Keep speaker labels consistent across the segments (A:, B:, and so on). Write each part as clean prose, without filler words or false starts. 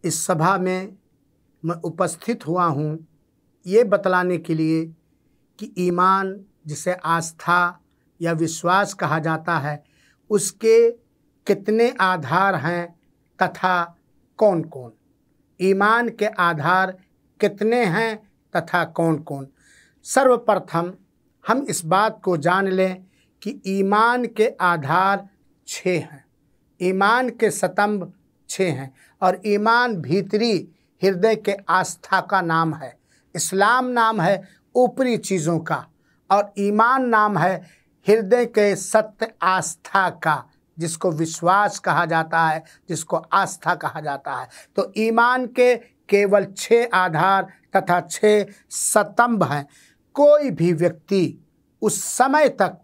A: इस सभा में मैं उपस्थित हुआ हूँ ये बतलाने के लिए कि ईमान जिसे आस्था या विश्वास कहा जाता है उसके कितने आधार हैं तथा कौन कौन। ईमान के आधार कितने हैं तथा कौन कौन। सर्वप्रथम हम इस बात को जान लें कि ईमान के आधार 6 हैं। ईमान के स्तंभ 6 हैं और ईमान भीतरी हृदय के आस्था का नाम है। इस्लाम नाम है ऊपरी चीज़ों का और ईमान नाम है हृदय के सत्य आस्था का, जिसको विश्वास कहा जाता है, जिसको आस्था कहा जाता है। तो ईमान के केवल 6 आधार तथा 6 स्तंभ हैं। कोई भी व्यक्ति उस समय तक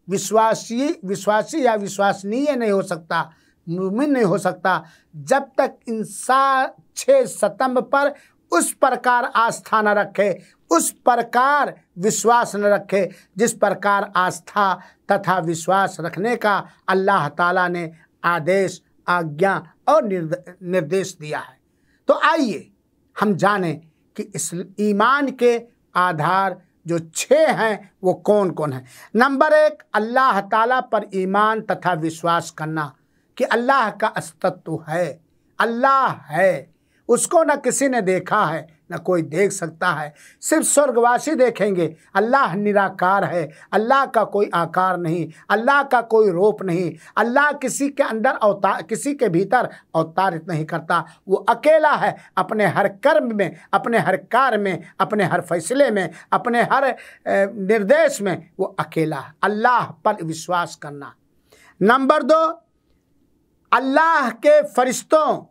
A: विश्वासी या विश्वसनीय नहीं हो सकता, मुमिन नहीं हो सकता, जब तक इन 6 स्तंभ पर उस प्रकार आस्था न रखे, उस प्रकार विश्वास न रखे जिस प्रकार आस्था तथा विश्वास रखने का अल्लाह ताला ने आदेश, आज्ञा और निर्देश दिया है। तो आइए हम जानें कि इस ईमान के आधार जो 6 हैं वो कौन कौन हैं। नंबर 1, अल्लाह ताला पर ईमान तथा विश्वास करना कि अल्लाह का अस्तित्व है, अल्लाह है, उसको न किसी ने देखा है न कोई देख सकता है, सिर्फ स्वर्गवासी देखेंगे। अल्लाह निराकार है, अल्लाह का कोई आकार नहीं, अल्लाह का कोई रूप नहीं, अल्लाह किसी के अंदर किसी के भीतर अवतारित नहीं करता। वो अकेला है, अपने हर कर्म में, अपने हर कार्य में, अपने हर फैसले में, अपने हर निर्देश में वो अकेला है। अल्लाह पर विश्वास करना। नंबर 2, अल्लाह के फरिश्तों,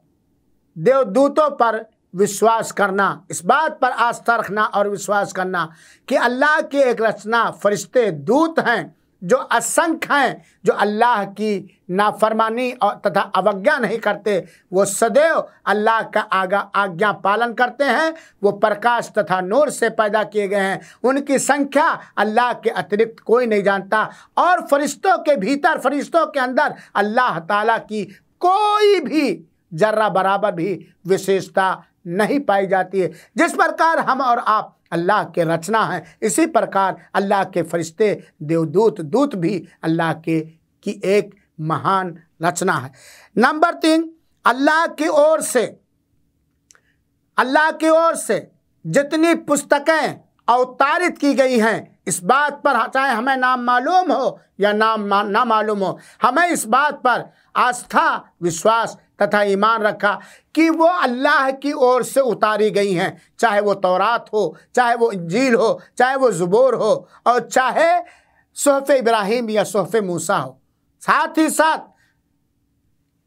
A: देवदूतों पर विश्वास करना। इस बात पर आस्था रखना और विश्वास करना कि अल्लाह की एक रचना फरिश्ते, दूत हैं जो असंख्य हैं, जो अल्लाह की नाफरमानी और तथा अवज्ञा नहीं करते। वो सदैव अल्लाह का आज्ञा पालन करते हैं। वो प्रकाश तथा नूर से पैदा किए गए हैं। उनकी संख्या अल्लाह के अतिरिक्त कोई नहीं जानता। और फरिश्तों के भीतर, फरिश्तों के अंदर अल्लाह ताला की कोई भी जर्रा बराबर भी विशेषता नहीं पाई जाती है। जिस प्रकार हम और आप अल्लाह के रचना हैं, इसी प्रकार अल्लाह के फरिश्ते, देवदूत, दूत भी अल्लाह की एक महान रचना है। नंबर 3, अल्लाह की ओर से जितनी पुस्तकें अवतारित की गई हैं, इस बात पर चाहे हमें नाम मालूम हो या नाम ना मालूम हो, हमें इस बात पर आस्था, विश्वास तथा ईमान रखा कि वो अल्लाह की ओर से उतारी गई हैं। चाहे वो तौरात हो, चाहे वो इंजील हो, चाहे वो ज़बूर हो और चाहे सुहफ़ इब्राहिम या सुहफ़ मूसा हो। साथ ही साथ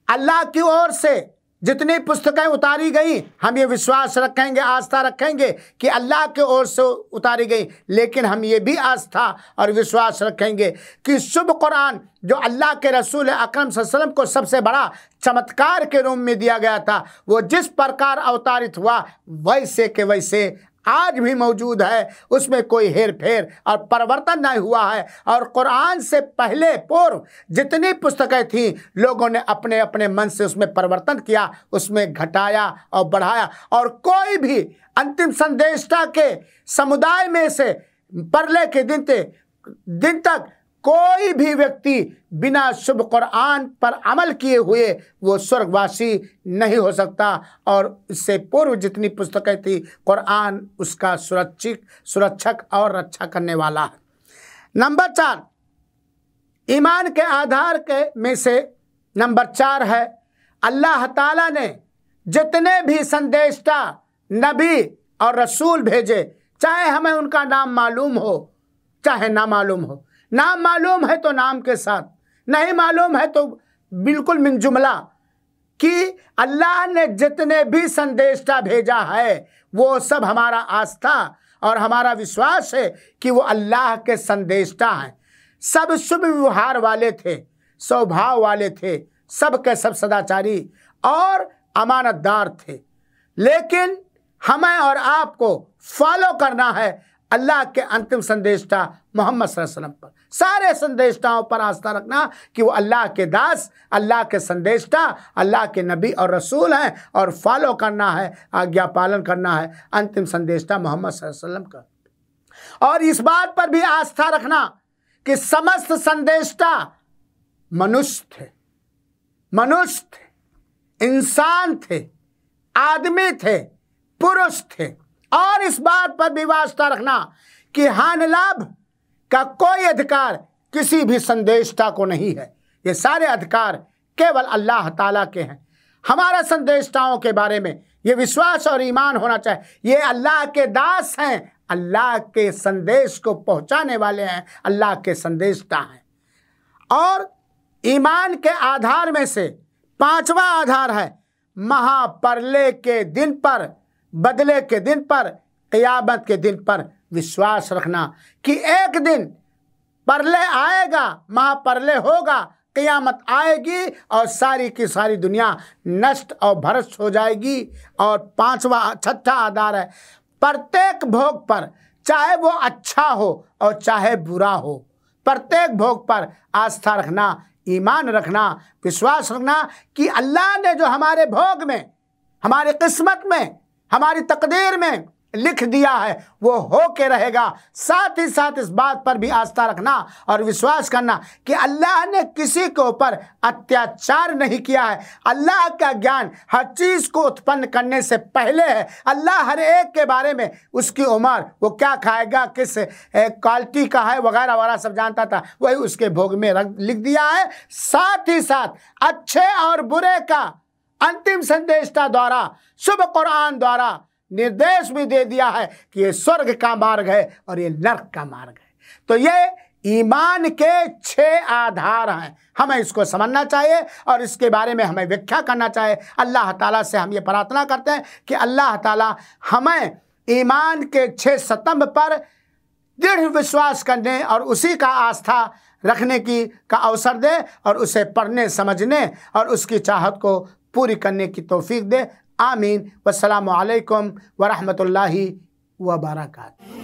A: अल्लाह की ओर से जितनी पुस्तकें उतारी गई, हम ये विश्वास रखेंगे, आस्था रखेंगे कि अल्लाह के ओर से उतारी गई। लेकिन हम ये भी आस्था और विश्वास रखेंगे कि शुभ कुरान जो अल्लाह के रसूल अकरम सल्लल्लाहु अलैहि वसल्लम को सबसे बड़ा चमत्कार के रूप में दिया गया था, वो जिस प्रकार अवतारित हुआ वैसे के वैसे आज भी मौजूद है। उसमें कोई हेर फेर और परिवर्तन नहीं हुआ है। और कुरान से पहले पूर्व जितनी पुस्तकें थीं, लोगों ने अपने अपने मन से उसमें परिवर्तन किया, उसमें घटाया और बढ़ाया। और कोई भी अंतिम संदेशता के समुदाय में से परले के दिन तक कोई भी व्यक्ति बिना शुभ कुरान पर अमल किए हुए वो स्वर्गवासी नहीं हो सकता। और इससे पूर्व जितनी पुस्तकें थी, कुरान उसका सुरक्षक और रक्षा करने वाला है। नंबर 4, ईमान के आधार के में से नंबर 4 है अल्लाह ताला ने जितने भी संदेशता, नबी और रसूल भेजे, चाहे हमें उनका नाम मालूम हो चाहे ना मालूम हो। नाम मालूम है तो नाम के साथ, नहीं मालूम है तो बिल्कुल मिन जुमला, कि अल्लाह ने जितने भी संदेशता भेजा है वो सब हमारा आस्था और हमारा विश्वास है कि वो अल्लाह के संदेशता हैं। सब शुभ व्यवहार वाले थे, स्वभाव वाले थे, सब के सब सदाचारी और अमानतदार थे। लेकिन हमें और आपको फॉलो करना है अल्लाह के अंतिम संदेशता मोहम्मद सल्लल्लाहु अलैहि वसल्लम पर, सारे संदेशताओं पर आस्था रखना कि वो अल्लाह के दास, अल्लाह के संदेशता, अल्लाह के नबी और रसूल हैं, और फॉलो करना है, आज्ञा पालन करना है अंतिम संदेशता मोहम्मद सल्लल्लाहु अलैहि वसल्लम का। और इस बात पर भी आस्था रखना कि समस्त संदेशता मनुष्य थे, इंसान थे, आदमी थे, पुरुष थे। और इस बात पर भी वास्ता रखना कि हानि लाभ का कोई अधिकार किसी भी संदेशता को नहीं है। ये सारे अधिकार केवल अल्लाह ताला के हैं। हमारा संदेशताओं के बारे में ये विश्वास और ईमान होना चाहिए, ये अल्लाह के दास हैं, अल्लाह के संदेश को पहुंचाने वाले हैं, अल्लाह के संदेशता हैं। और ईमान के आधार में से पांचवा आधार है महाप्रलय के दिन पर, बदले के दिन पर, क़यामत के दिन पर विश्वास रखना कि एक दिन प्रलय आएगा, महाप्रलय होगा, क़यामत आएगी और सारी की सारी दुनिया नष्ट और भ्रष्ट हो जाएगी। और छठा आधार है प्रत्येक भोग पर, चाहे वो अच्छा हो और चाहे बुरा हो, प्रत्येक भोग पर आस्था रखना, ईमान रखना, विश्वास रखना कि अल्लाह ने जो हमारे भोग में, हमारी किस्मत में, हमारी तकदीर में लिख दिया है वो हो के रहेगा। साथ ही साथ इस बात पर भी आस्था रखना और विश्वास करना कि अल्लाह ने किसी के ऊपर अत्याचार नहीं किया है। अल्लाह का ज्ञान हर चीज़ को उत्पन्न करने से पहले है। अल्लाह हर एक के बारे में, उसकी उम्र, वो क्या खाएगा, किस क्वालिटी का है, वगैरह वगैरह सब जानता था, वही उसके भोग में लिख दिया है। साथ ही साथ अच्छे और बुरे का अंतिम संदेशता द्वारा, शुभ कुरान द्वारा निर्देश भी दे दिया है कि ये स्वर्ग का मार्ग है और ये नरक का मार्ग है। तो ये ईमान के 6 आधार हैं, हमें इसको समझना चाहिए और इसके बारे में हमें व्याख्या करना चाहिए। अल्लाह ताला से हम ये प्रार्थना करते हैं कि अल्लाह ताला हमें ईमान के 6 स्तंभ पर दृढ़ विश्वास करने और उसी का आस्था रखने का अवसर दे और उसे पढ़ने, समझने और उसकी चाहत को पूरी करने की तौफीक दे। आमीन। वस्सलामु अलैकुम वरहमतुल्लाहि वबरकातुहू।